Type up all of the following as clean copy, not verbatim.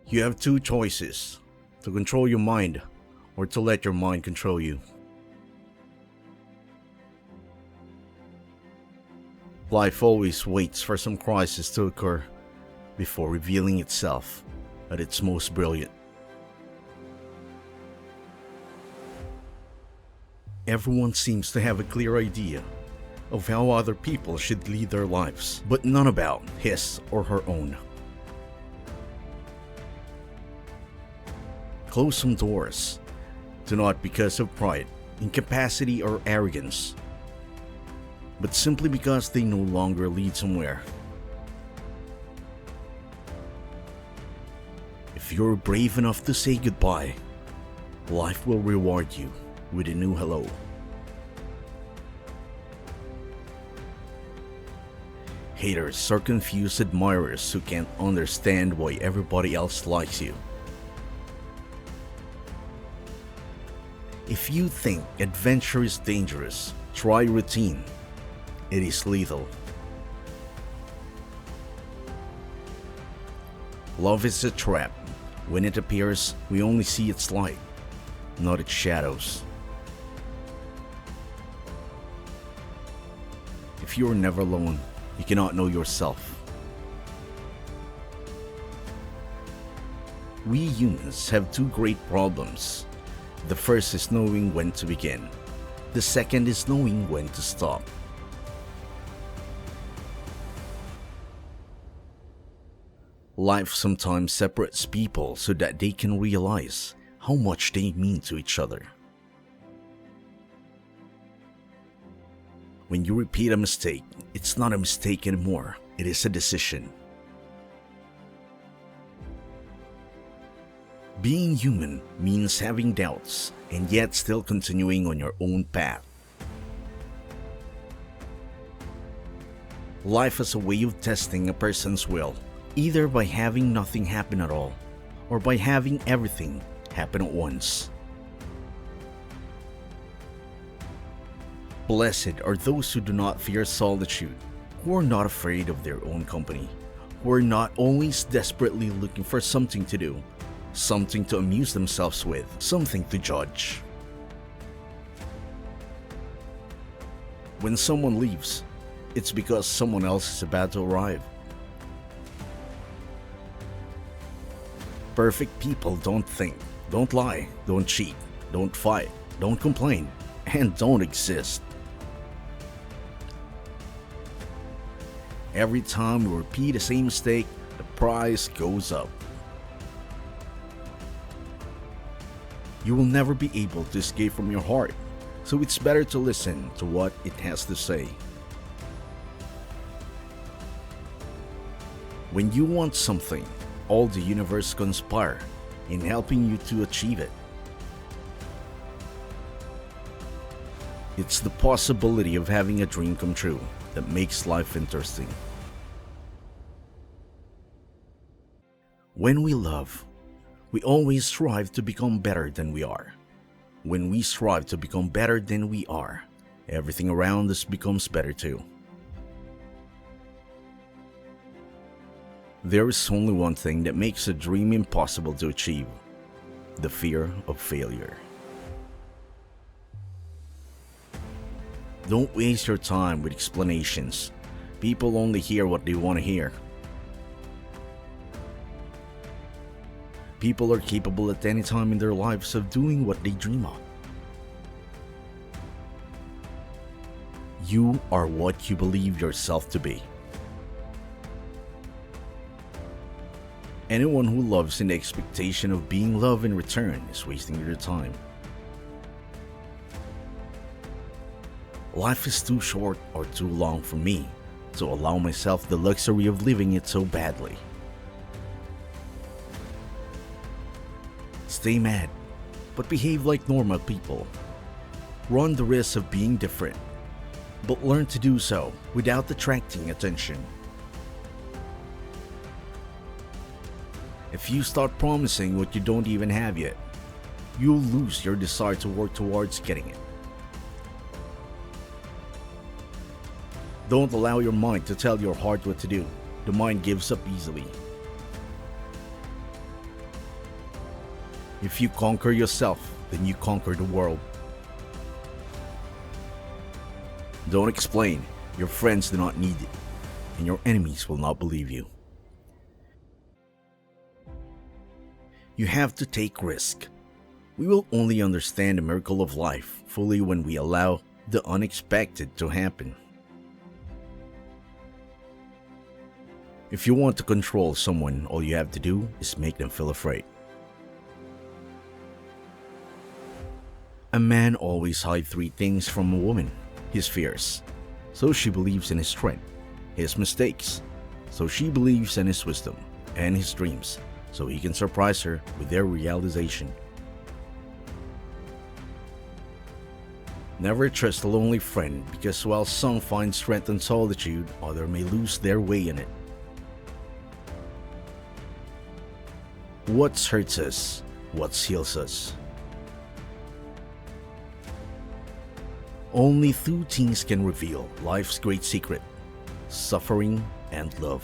You have two choices: to control your mind or to let your mind control you. Life always waits for some crisis to occur before revealing itself at its most brilliant. Everyone seems to have a clear idea of how other people should lead their lives, but none about his or her own. Close some doors, do not because of pride, incapacity, or arrogance, but simply because they no longer lead somewhere. If you're brave enough to say goodbye, life will reward you with a new hello. Haters are confused admirers who can't understand why everybody else likes you. If you think adventure is dangerous, try routine. It is lethal. Love is a trap. When it appears, we only see its light, not its shadows. If you are never alone, you cannot know yourself. We humans have two great problems. The first is knowing when to begin. The second is knowing when to stop. Life sometimes separates people so that they can realize how much they mean to each other. When you repeat a mistake, it's not a mistake anymore, it is a decision. Being human means having doubts and yet still continuing on your own path. Life is a way of testing a person's will, either by having nothing happen at all or by having everything happen at once. Blessed are those who do not fear solitude, who are not afraid of their own company, who are not always desperately looking for something to do, something to amuse themselves with, something to judge. When someone leaves, it's because someone else is about to arrive. Perfect people don't think, don't lie, don't cheat, don't fight, don't complain, and don't exist. Every time we repeat the same mistake, the price goes up. You will never be able to escape from your heart, so it's better to listen to what it has to say. When you want something, all the universe conspire in helping you to achieve it. It's the possibility of having a dream come true that makes life interesting. When we love, we always strive to become better than we are. When we strive to become better than we are, everything around us becomes better too. There is only one thing that makes a dream impossible to achieve: the fear of failure. Don't waste your time with explanations. People only hear what they want to hear. People are capable at any time in their lives of doing what they dream of. You are what you believe yourself to be. Anyone who loves in the expectation of being loved in return is wasting their time. Life is too short or too long for me to allow myself the luxury of living it so badly. Stay mad, but behave like normal people. Run the risk of being different, but learn to do so without attracting attention. If you start promising what you don't even have yet, you'll lose your desire to work towards getting it. Don't allow your mind to tell your heart what to do. The mind gives up easily. If you conquer yourself, then you conquer the world. Don't explain. Your friends do not need it, and your enemies will not believe you. You have to take risk. We will only understand the miracle of life fully when we allow the unexpected to happen. If you want to control someone, all you have to do is make them feel afraid. A man always hides three things from a woman: his fears, so she believes in his strength; his mistakes, so she believes in his wisdom; and his dreams, so he can surprise her with their realization. Never trust a lonely friend, because while some find strength in solitude, others may lose their way in it. What hurts us, what heals us. Only two things can reveal life's great secret: suffering and love.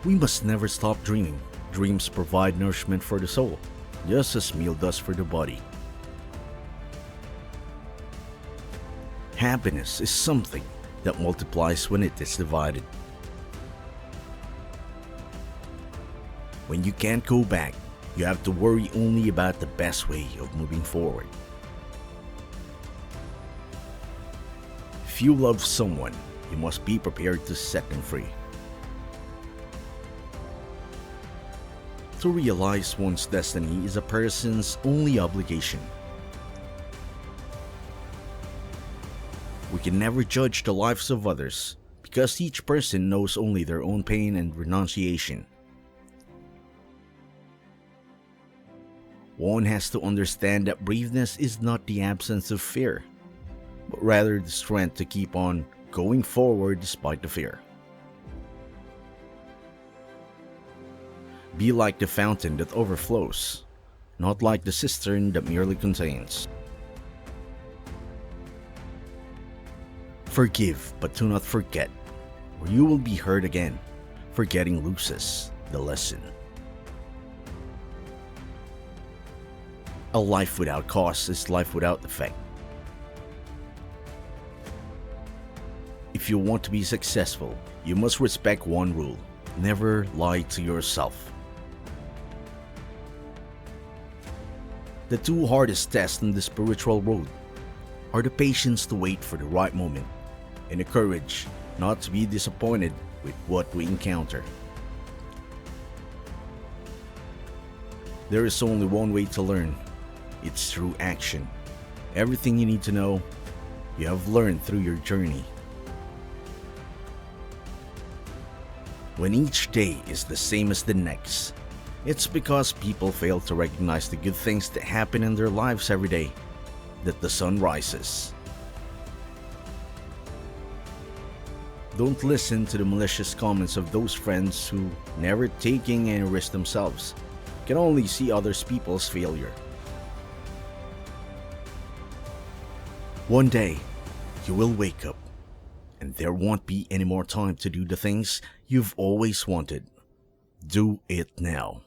We must never stop dreaming. Dreams provide nourishment for the soul, just as meal does for the body. Happiness is something that multiplies when it is divided. When you can't go back, you have to worry only about the best way of moving forward. If you love someone, you must be prepared to set them free. To realize one's destiny is a person's only obligation. We can never judge the lives of others, because each person knows only their own pain and renunciation. One has to understand that braveness is not the absence of fear, but rather the strength to keep on going forward despite the fear. Be like the fountain that overflows, not like the cistern that merely contains. Forgive, but do not forget, or you will be hurt again. Forgetting loses the lesson. A life without cause is life without effect. If you want to be successful, you must respect one rule: never lie to yourself. The two hardest tests on the spiritual road are the patience to wait for the right moment and the courage not to be disappointed with what we encounter. There is only one way to learn. It's through action. Everything you need to know, you have learned through your journey. When each day is the same as the next, it's because people fail to recognize the good things that happen in their lives every day, that the sun rises. Don't listen to the malicious comments of those friends who, never taking any risk themselves, can only see other people's failure. One day, you will wake up, and there won't be any more time to do the things you've always wanted. Do it now.